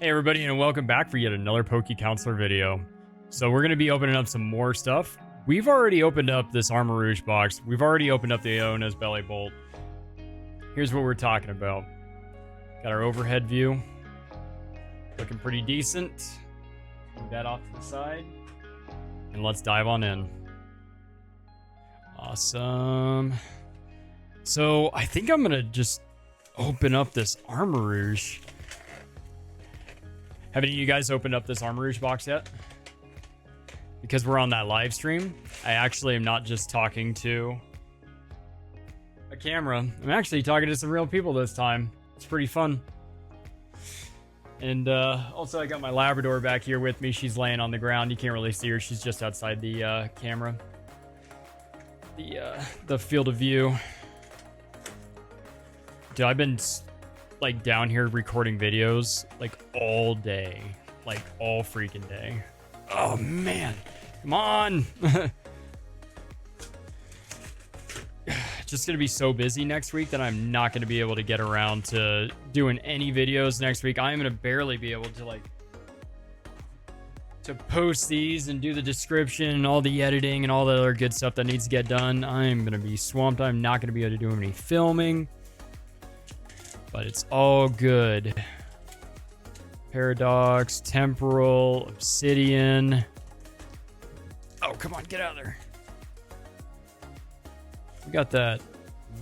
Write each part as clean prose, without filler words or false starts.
Hey everybody, and welcome back for yet another Poke Counselor video. So we're going to be opening up some more stuff. We've already opened up this Armarouge box. We've already opened up the Iono's Bellibolt. Here's what we're talking about. Got our overhead view. Looking pretty decent. Move that off to the side. And let's dive on in. Awesome. So I think I'm going to just open up this Armarouge. Have any of you guys opened up this Armarouge box yet? Because we're on that live stream, I actually am not just talking to a camera. I'm actually talking to some real people this time. It's pretty fun. And also I got my Labrador back here with me. She's laying on the ground. You can't really see her. She's just outside the camera. The field of view. Dude, I've been like down here recording videos like all day, like all freaking day. Oh man, come on. Just gonna be so busy next week that I'm not gonna be able to get around to doing any videos next week. I'm gonna barely be able to to post these and do the description and all the editing and all the other good stuff that needs to get done. I'm gonna be swamped. I'm not gonna be able to do any filming. But it's all good. Paradox, Temporal, Obsidian. Oh, come on, get out of there. We got that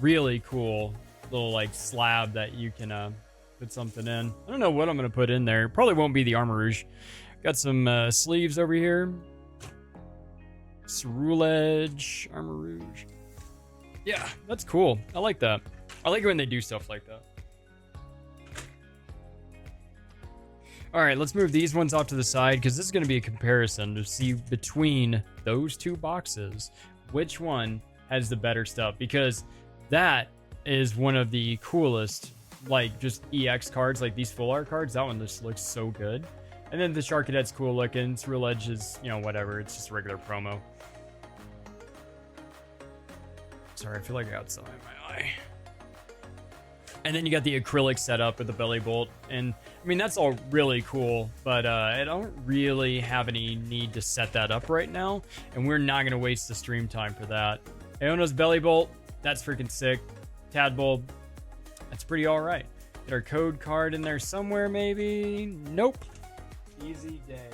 really cool little like slab that you can put something in. I don't know what I'm going to put in there. Probably won't be the Armarouge. Got some sleeves over here. Ceruledge, Armarouge. Yeah, that's cool. I like that. I like it when they do stuff like that. All right, let's move these ones off to the side because this is going to be a comparison to see between those two boxes which one has the better stuff, because that is one of the coolest, like just EX cards, like these full art cards. That one just looks so good. And then the Shark Cadet's cool looking. Ceruledge is, you know, whatever. It's just a regular promo. Sorry, I feel like I got something in my eye. And then you got the acrylic setup with the Bellibolt. And I mean, that's all really cool, but I don't really have any need to set that up right now. And we're not going to waste the stream time for that. Iono's Bellibolt, that's freaking sick. Tadpole, that's pretty all right. Get our code card in there somewhere, maybe. Nope. Easy day.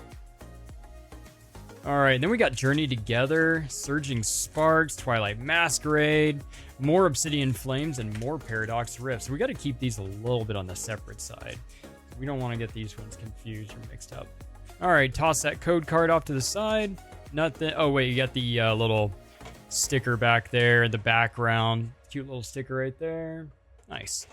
All right, then we got Journey Together, Surging Sparks, Twilight Masquerade, more Obsidian Flames, and more Paradox Rifts. So we got to keep these a little bit on the separate side. We don't want to get these ones confused or mixed up. All right, toss that code card off to the side. Nothing. Oh, wait, you got the little sticker back there in the background. Cute little sticker right there. Nice.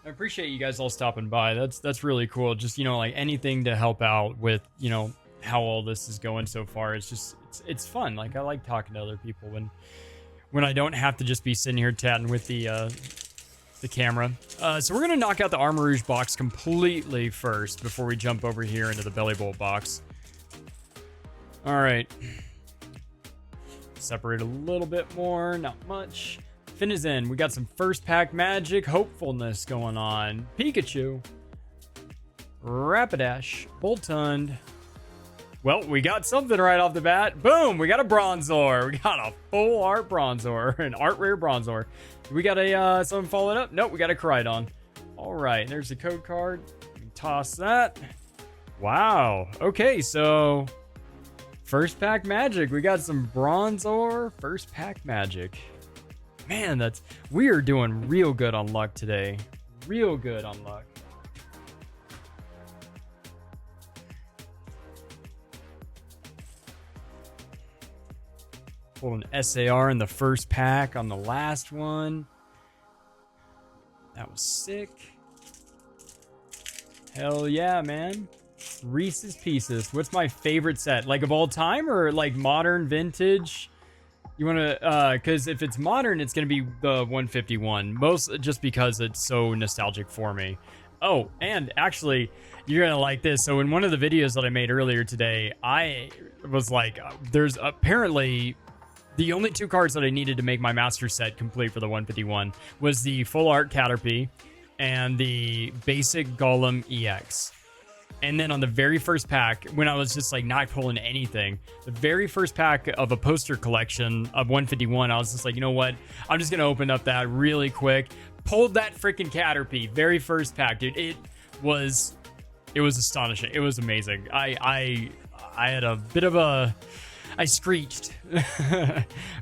I appreciate you guys all stopping by. That's really cool. Just, you know, like anything to help out with, you know, how all this is going so far. It's just, it's fun. Like, I like talking to other people when I don't have to just be sitting here chatting with the camera. So we're going to knock out the Armarouge box completely first before we jump over here into the Bellibolt box. All right. Separate a little bit more, not much. Fin is in. We got some first pack magic hopefulness going on. Pikachu. Rapidash. Boltund. Well, we got something right off the bat. Boom! We got a Bronzor. We got a full art Bronzor. An art rare Bronzor. We got a something followed up? Nope, we got a Crydon. Alright, there's the code card. We can toss that. Wow. Okay, so first pack magic. We got some Bronzor. First pack magic. Man, we are doing real good on luck today. Real good on luck. Pulled an SAR in the first pack on the last one. That was sick. Hell yeah, man. Reese's Pieces. What's my favorite set? Like of all time or like modern, vintage? You want to, because if it's modern, it's going to be the 151. Most just because it's so nostalgic for me. Oh, and actually, you're going to like this. So in one of the videos that I made earlier today, I was like, there's apparently the only two cards that I needed to make my master set complete for the 151 was the full art Caterpie and the basic Golem EX. And then on the very first pack, when I was just like not pulling anything, the very first pack of a poster collection of 151, I was just like, you know what? I'm just going to open up that really quick. Pulled that freaking Caterpie, very first pack, dude. It was astonishing. It was amazing. I had a bit of a, I screeched.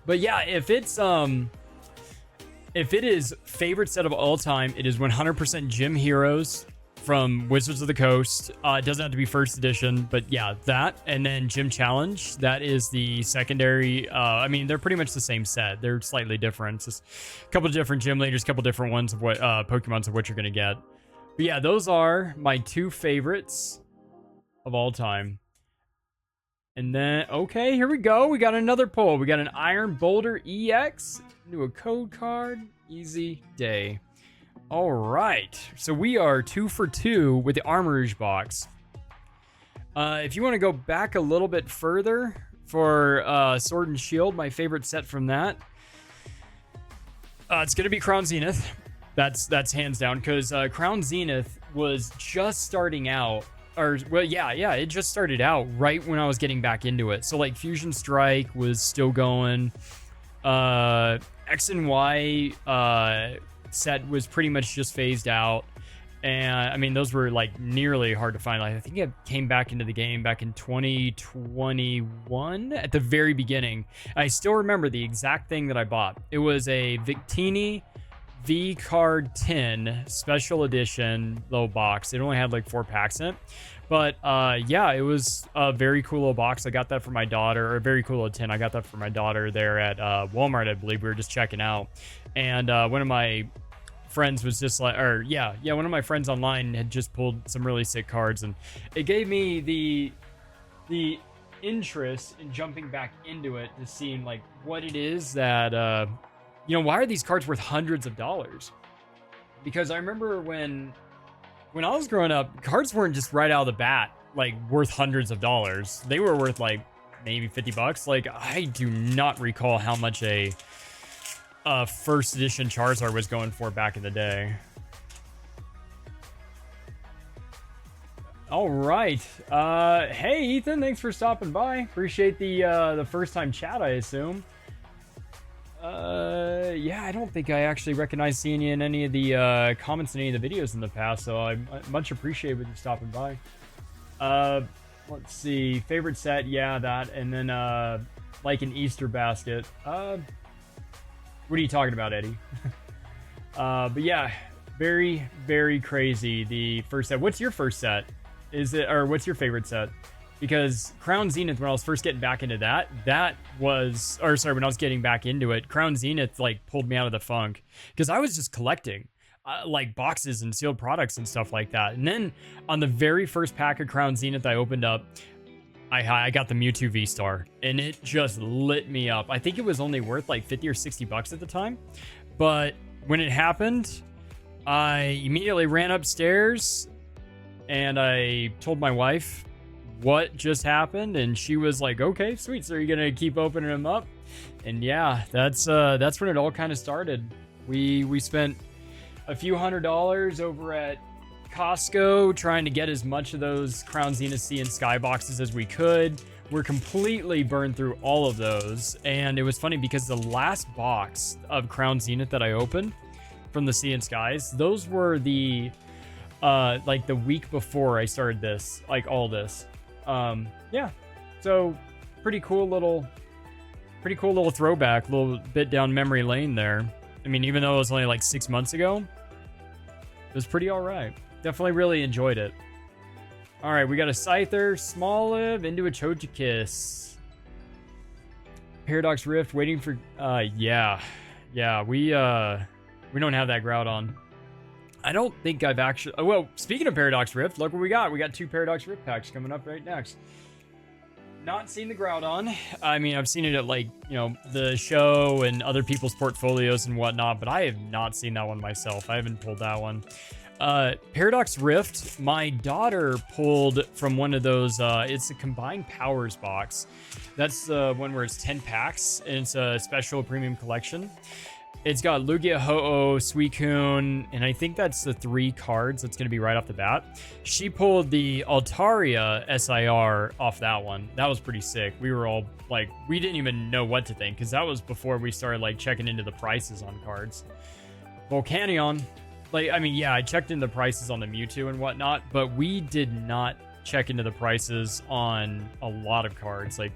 But yeah, if it is favorite set of all time, it is 100% Gym Heroes from Wizards of the Coast. It doesn't have to be first edition, but yeah, that. And then Gym Challenge, that is the secondary. I mean, they're pretty much the same set. They're slightly different. Just a couple of different gym leaders, a couple different ones of what Pokemons of what you're going to get. But yeah, those are my two favorites of all time. And then, okay, here we go. We got another pull. We got an Iron Boulder EX into a code card. Easy day. All right, so we are 2 for 2 with the Armarouge box. If you want to go back a little bit further for Sword and Shield, my favorite set from that, it's going to be Crown Zenith. That's hands down, because Crown Zenith was just starting out. Or, well, yeah, it just started out right when I was getting back into it. So, like, Fusion Strike was still going. X and Y set was pretty much just phased out. And, I mean, those were, like, nearly hard to find. Like, I think it came back into the game back in 2021 at the very beginning. I still remember the exact thing that I bought. It was a Victini V-Card 10 Special Edition little box. It only had like 4 packs in it. But yeah, it was a very cool little box. I got that for my daughter, or a very cool little 10. I got that for my daughter there at Walmart, I believe. We were just checking out. And one of my friends was just like, or yeah, one of my friends online had just pulled some really sick cards. And it gave me the interest in jumping back into it to seeing like what it is that... you know, why are these cards worth hundreds of dollars? Because I remember when I was growing up, cards weren't just right out of the bat, like, worth hundreds of dollars. They were worth, like, maybe $50. Like, I do not recall how much a first edition Charizard was going for back in the day. All right. Hey, Ethan, thanks for stopping by. Appreciate the first time chat, I assume. Yeah, I don't think I actually recognize seeing you in any of the comments in any of the videos in the past, so I much appreciate with you stopping by. Let's see, favorite set, yeah, that, and then like an Easter basket. What are you talking about, Eddie? But yeah, very, very crazy. The first set. What's your first set? Is it, or what's your favorite set? Because Crown Zenith, when I was first getting back into that was, or sorry, when I was getting back into it, Crown Zenith like pulled me out of the funk because I was just collecting like boxes and sealed products and stuff like that. And then on the very first pack of Crown Zenith I opened up, I got the Mewtwo V-Star and it just lit me up. I think it was only worth like 50 or 60 bucks at the time. But when it happened, I immediately ran upstairs and I told my wife what just happened, and she was like, okay, sweet, so are you gonna keep opening them up? And yeah, that's when it all kind of started. We spent a few $100s over at Costco trying to get as much of those Crown Zenith Sea and Sky boxes as we could. We're completely burned through all of those, and it was funny because the last box of Crown Zenith that I opened from the Sea and Skies, those were the like the week before I started this, like all this. Yeah, so pretty cool little throwback, a little bit down memory lane there. I mean, even though it was only like 6 months ago, it was pretty all right. Definitely really enjoyed it. All right, we got a Scyther, Smoliv, into a Chogekiss, Paradox Rift, waiting for, yeah, we don't have that Groudon. I don't think I've actually... Oh, well, speaking of Paradox Rift, look what we got. We got 2 Paradox Rift packs coming up right next. Not seen the Groudon. I mean, I've seen it at, like, you know, the show and other people's portfolios and whatnot, but I have not seen that one myself. I haven't pulled that one. Paradox Rift, my daughter pulled from one of those... it's a Combined Powers box. That's the one where it's 10 packs, and it's a special premium collection. It's got Lugia, Ho-Oh, Suicune, and I think that's the 3 cards that's going to be right off the bat. She pulled the Altaria SIR off that one. That was pretty sick. We were all like, we didn't even know what to think because that was before we started like checking into the prices on cards. Volcanion, like, I mean, yeah, I checked into the prices on the Mewtwo and whatnot, but we did not check into the prices on a lot of cards. Like,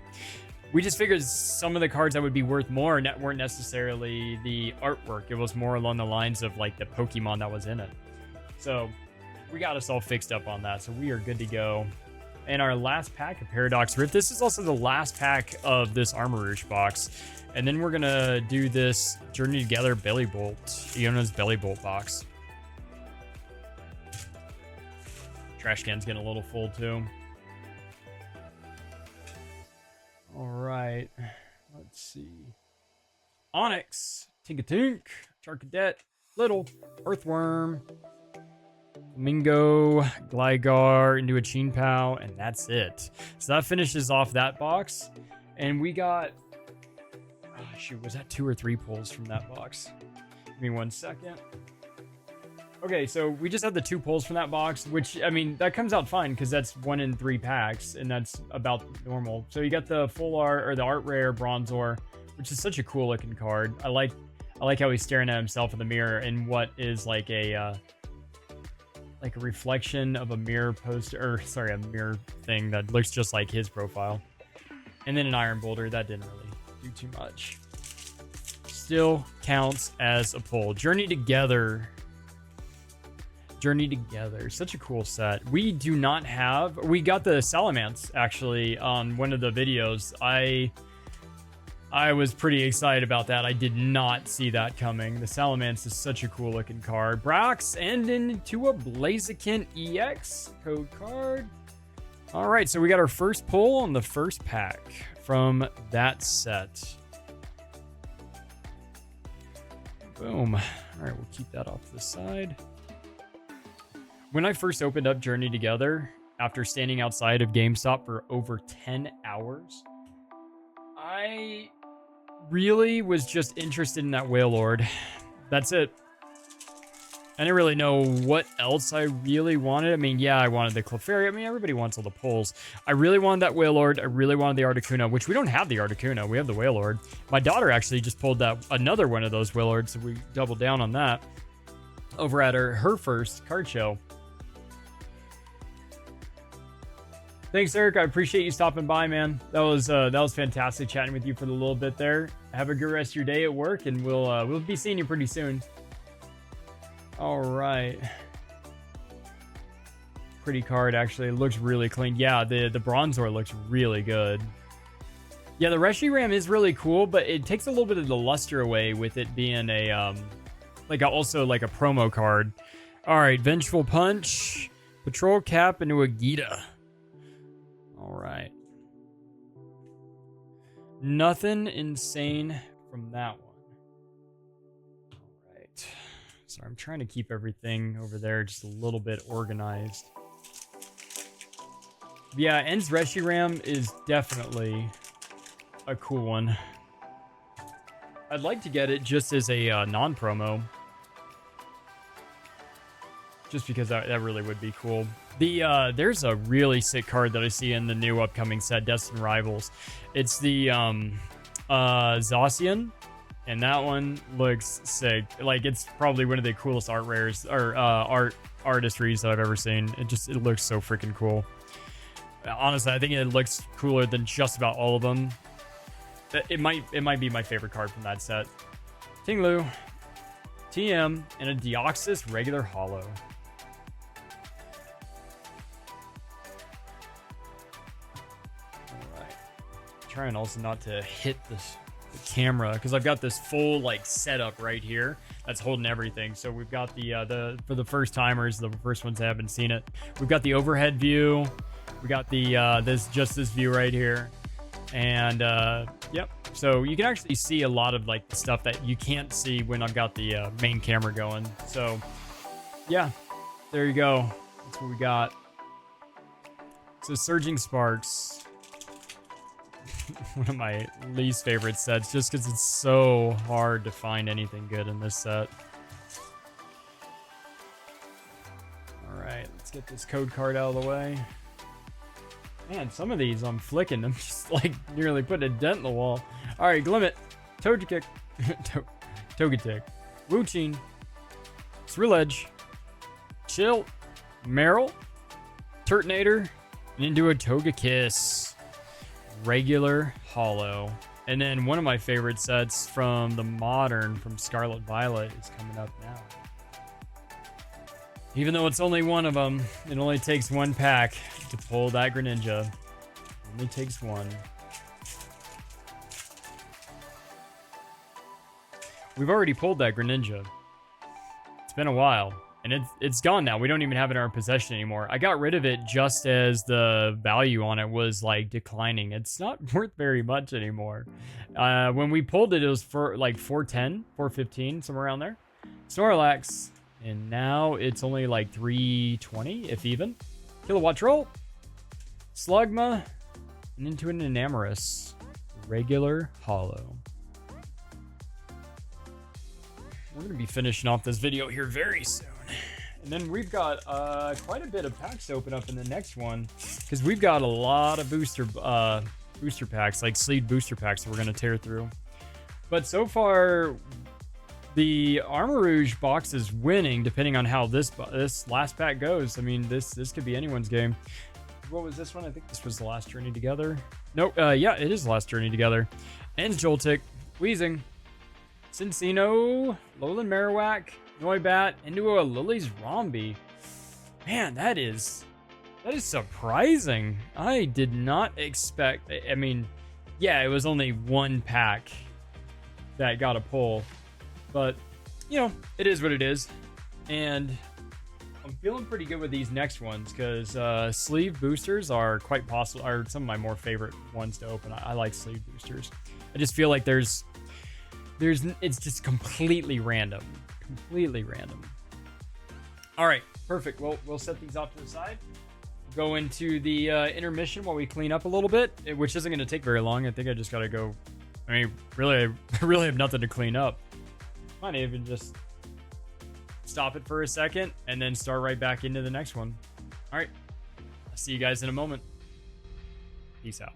we just figured some of the cards that would be worth more weren't necessarily the artwork. It was more along the lines of like the Pokemon that was in it. So we got us all fixed up on that. So we are good to go. And our last pack of Paradox Rift. This is also the last pack of this Armarouge box. And then we're going to do this Journey Together Bellibolt. Iono's Bellibolt box. Trash can's getting a little full too. All right, let's see. Onyx, Tinkatink, Charcadet, Little, Earthworm, Flamingo, Gligar, into a Chinpow, and that's it. So that finishes off that box. And we got, oh shoot, was that 2 or 3 pulls from that box? Give me 1 second. Okay, so we just had the 2 pulls from that box, which, I mean, that comes out fine because that's 1 in 3 packs, and that's about normal. So you got the full art, or the art rare Bronzor, which is such a cool looking card. I like how he's staring at himself in the mirror in what is like a reflection of a mirror poster, or sorry, a mirror thing that looks just like his profile. And then an Iron Boulder, that didn't really do too much. Still counts as a pull. Journey Together, such a cool set. We do not have, we got the Salamence actually on one of the videos. I was pretty excited about that. I did not see that coming. The Salamence is such a cool looking card. Brax and into a Blaziken EX code card. All right, so we got our first pull on the first pack from that set. Boom. All right, we'll keep that off to the side. When I first opened up Journey Together, after standing outside of GameStop for over 10 hours, I really was just interested in that Wailord. That's it. I didn't really know what else I really wanted. I mean, yeah, I wanted the Clefairy. I mean, everybody wants all the pulls. I really wanted that Wailord. I really wanted the Articuno, which we don't have the Articuno. We have the Wailord. My daughter actually just pulled another one of those Wailords, so we doubled down on that over at her first card show. Thanks, Eric. I appreciate you stopping by, man. That was fantastic chatting with you for a little bit there. Have a good rest of your day at work, and we'll be seeing you pretty soon. All right. Pretty card, actually. It looks really clean. Yeah, the Bronzor looks really good. Yeah, the Reshiram is really cool, but it takes a little bit of the luster away with it being also like a promo card. All right, Vengeful Punch, Patrol Cap, into a Gita. All right. Nothing insane from that one. All right. So I'm trying to keep everything over there just a little bit organized. Yeah, Ends Reshiram is definitely a cool one. I'd like to get it just as a non-promo. Just because that really would be cool. There's a really sick card that I see in the new upcoming set, Destined Rivals. It's the Zacian, and that one looks sick. Like, it's probably one of the coolest art rares or artistries that I've ever seen. It looks so freaking cool. Honestly, I think it looks cooler than just about all of them. It might be my favorite card from that set. Tinglu, TM, and a Deoxys regular holo. Trying also not to hit the camera because I've got this full like setup right here that's holding everything. So we've got the for the first timers, the first ones that haven't seen it, we've got the overhead view, we got the this view right here, and yep. So you can actually see a lot of like the stuff that you can't see when I've got the main camera going. So yeah, there you go. That's what we got. So Surging Sparks. one of my least favorite sets, just because it's so hard to find anything good in this set. Alright, let's get this code card out of the way. Man, some of these I'm flicking. I'm just like nearly putting a dent in the wall. Alright, Glimmet, Togekick, Togetic, Wuching, Sriledge, Chill, Meryl, Turtonator, and into a Togekiss. Regular holo. And then one of my favorite sets from the modern, from Scarlet Violet, is coming up now. Even though it's only one of them, it only takes one pack to pull that Greninja. Only takes one. We've already pulled that Greninja. It's been a while. And it's gone now. We don't even have it in our possession anymore. I got rid of it just as the value on it was like declining. It's not worth very much anymore. When we pulled it, it was for like 410, 415, somewhere around there. Snorlax. And now it's only like 320, if even. Kilowatt Troll. Slugma. And into an Enamorous. Regular holo. We're going to be finishing off this video here very soon. And then we've got quite a bit of packs to open up in the next one, because we've got a lot of booster packs, like sleeve booster packs that we're going to tear through. But so far, the Armarouge box is winning, depending on how this last pack goes. I mean, this could be anyone's game. What was this one? I think this was the last Journey Together. Nope. Yeah, it is the last Journey Together. And Joltik, Weezing, Cincino, Lolan Marowak, Noibat, into a Lily's Rombi. Man, that is surprising. I did not expect. I mean, yeah, it was only one pack that got a pull, but you know, it is what it is. And I'm feeling pretty good with these next ones, because sleeve boosters are quite possible, are some of my more favorite ones to open. I like sleeve boosters. I just feel like it's just completely random. Completely random. All right, perfect. Well, we'll set these off to the side. Go into the intermission while we clean up a little bit, which isn't going to take very long. I think I just got to go. I mean, really, I really have nothing to clean up. Might even just stop it for a second and then start right back into the next one. All right, I'll see you guys in a moment. Peace out.